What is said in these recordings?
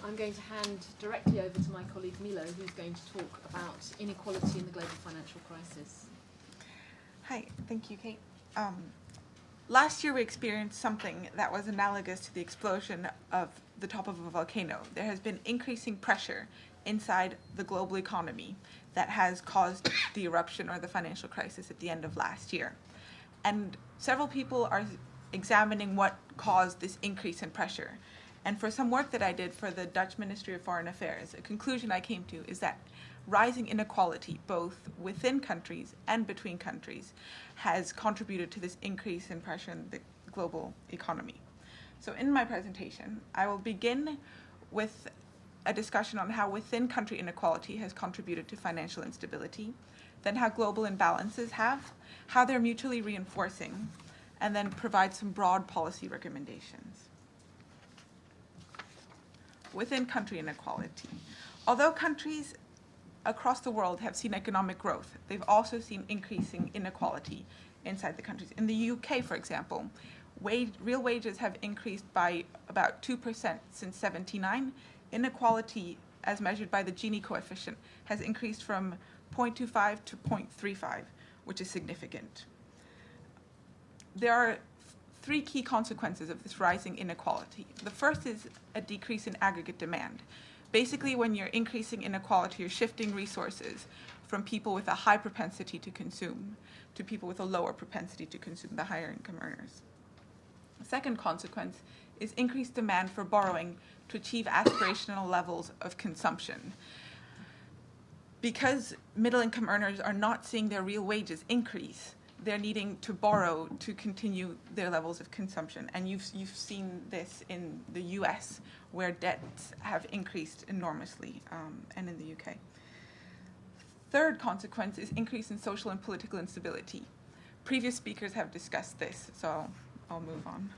I'm going to hand directly over to my colleague Milo, who's going to talk about inequality in the global financial crisis. Hi, thank you, Kate. Last year we experienced something that was analogous to the explosion of the top of a volcano. There has been increasing pressure inside the global economy that has caused the eruption or the financial crisis at the end of last year. And several people are examining what caused this increase in pressure. And for some work that I did for the Dutch Ministry of Foreign Affairs, a conclusion I came to is that rising inequality, both within countries and between countries, has contributed to this increase in pressure in the global economy. So in my presentation, I will begin with a discussion on how within country inequality has contributed to financial instability, then how global imbalances have, how they're mutually reinforcing, and then provide some broad policy recommendations. Within country inequality. Although countries across the world have seen economic growth, they've also seen increasing inequality inside the countries. In the UK, for example, real wages have increased by about 2% since 1979. Inequality, as measured by the Gini coefficient, has increased from 0.25 to 0.35, which is significant. There are three key consequences of this rising inequality. The first is a decrease in aggregate demand. Basically, when you're increasing inequality, you're shifting resources from people with a high propensity to consume to people with a lower propensity to consume, the higher income earners. The second consequence is increased demand for borrowing to achieve aspirational levels of consumption. Because middle income earners are not seeing their real wages increase, they're needing to borrow to continue their levels of consumption. And you've seen this in the US, where debts have increased enormously, and in the UK. Third consequence is increase in social and political instability. Previous speakers have discussed this, so I'll move on.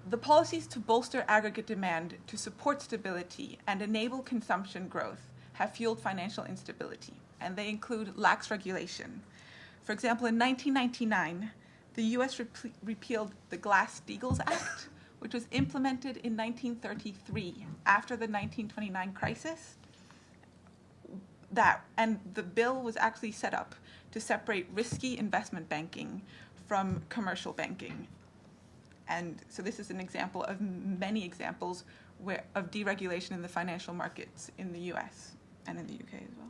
The policies to bolster aggregate demand, to support stability, and enable consumption growth have fueled financial instability, and they include lax regulation. For example, in 1999, the US repealed the Glass-Steagall Act, which was implemented in 1933 after the 1929 crisis. And the bill was actually set up to separate risky investment banking from commercial banking. And so this is an example of many examples of deregulation in the financial markets in the US and in the UK as well.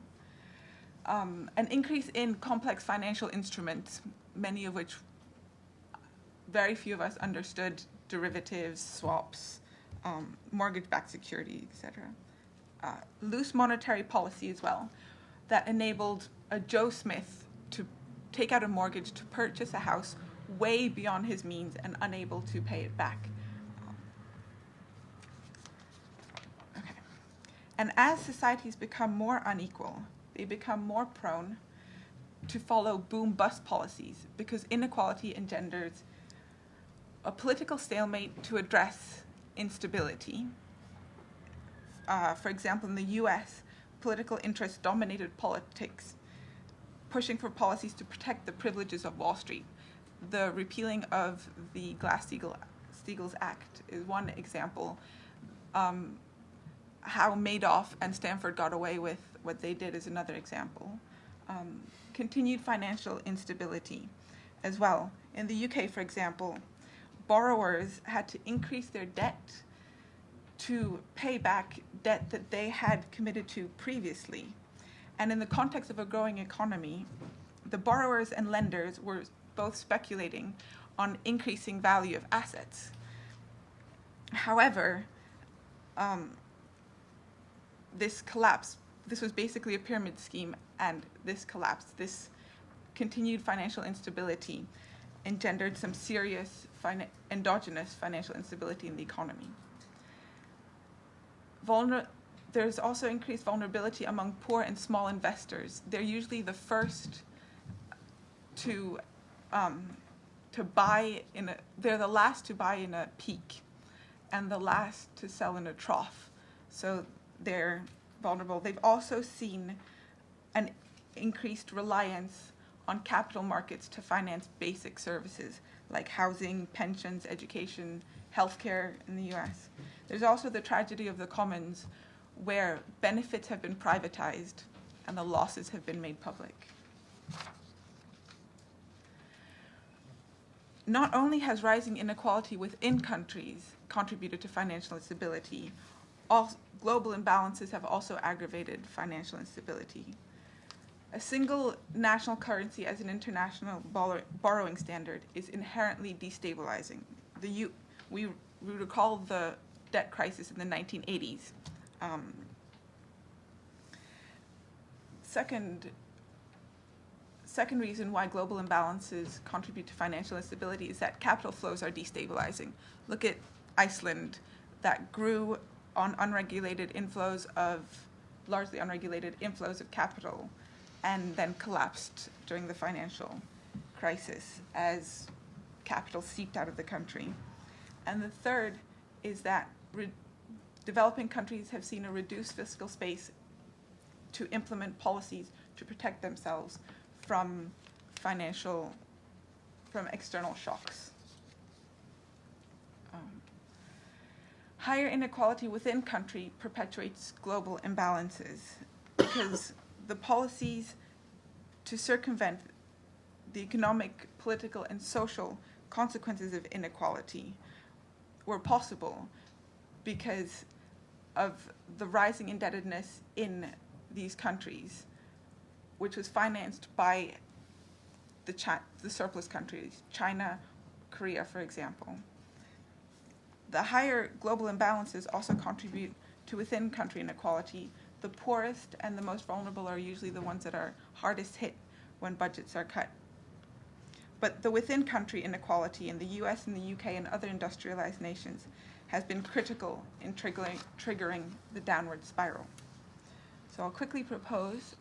An increase in complex financial instruments, many of which very few of us understood: derivatives, swaps, mortgage-backed security, etc. Loose monetary policy as well, that enabled a Joe Smith to take out a mortgage to purchase a house way beyond his means and unable to pay it back. Okay. And as societies become more unequal, they become more prone to follow boom-bust policies because inequality engenders a political stalemate to address instability. For example, in the US, political interests dominated politics, pushing for policies to protect the privileges of Wall Street. The repealing of the Glass-Steagall Act is one example. How Madoff and Stanford got away with what they did is another example. Continued financial instability as well. In the UK, for example, borrowers had to increase their debt to pay back debt that they had committed to previously. And in the context of a growing economy, the borrowers and lenders were both speculating on increasing value of assets. However, this collapse, this was basically a pyramid scheme, and this collapsed. This continued financial instability engendered some serious endogenous financial instability in the economy. There's also increased vulnerability among poor and small investors. They're usually the first to buy they're the last to buy in a peak and the last to sell in a trough. So they're vulnerable. They've also seen an increased reliance on capital markets to finance basic services like housing, pensions, education, healthcare in the US. There's also the tragedy of the commons, where benefits have been privatized and the losses have been made public. Not only has rising inequality within countries contributed to financial instability, global imbalances have also aggravated financial instability. A single national currency as an international borrowing standard is inherently destabilizing. We recall the debt crisis in the 1980s. Second reason why global imbalances contribute to financial instability is that capital flows are destabilizing. Look at Iceland, that grew on largely unregulated inflows of capital, and then collapsed during the financial crisis as capital seeped out of the country. And the third is that developing countries have seen a reduced fiscal space to implement policies to protect themselves from external shocks. Higher inequality within country perpetuates global imbalances because the policies to circumvent the economic, political, and social consequences of inequality were possible because of the rising indebtedness in these countries, which was financed by the surplus countries, China, Korea, for example. The higher global imbalances also contribute to within-country inequality. The poorest and the most vulnerable are usually the ones that are hardest hit when budgets are cut. But the within-country inequality in the US and the UK and other industrialized nations has been critical in triggering the downward spiral. So I'll quickly propose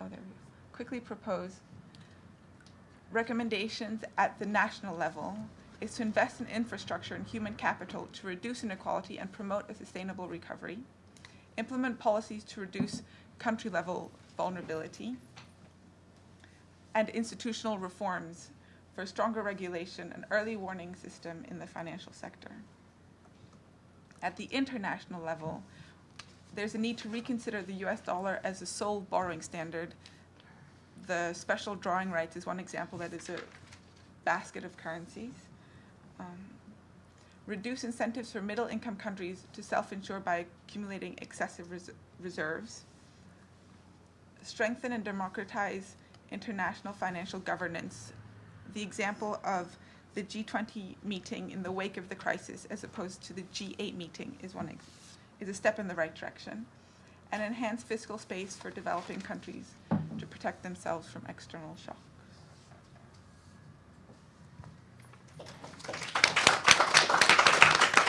recommendations at the national level is to invest in infrastructure and human capital to reduce inequality and promote a sustainable recovery, implement policies to reduce country-level vulnerability, and institutional reforms for stronger regulation and early warning system in the financial sector. At the international level, there's a need to reconsider the US dollar as a sole borrowing standard. The special drawing rights is one example that is a basket of currencies. Reduce incentives for middle-income countries to self-insure by accumulating excessive reserves. Strengthen and democratize international financial governance. The example of the G20 meeting in the wake of the crisis as opposed to the G8 meeting is a step in the right direction. And enhance fiscal space for developing countries to protect themselves from external shocks.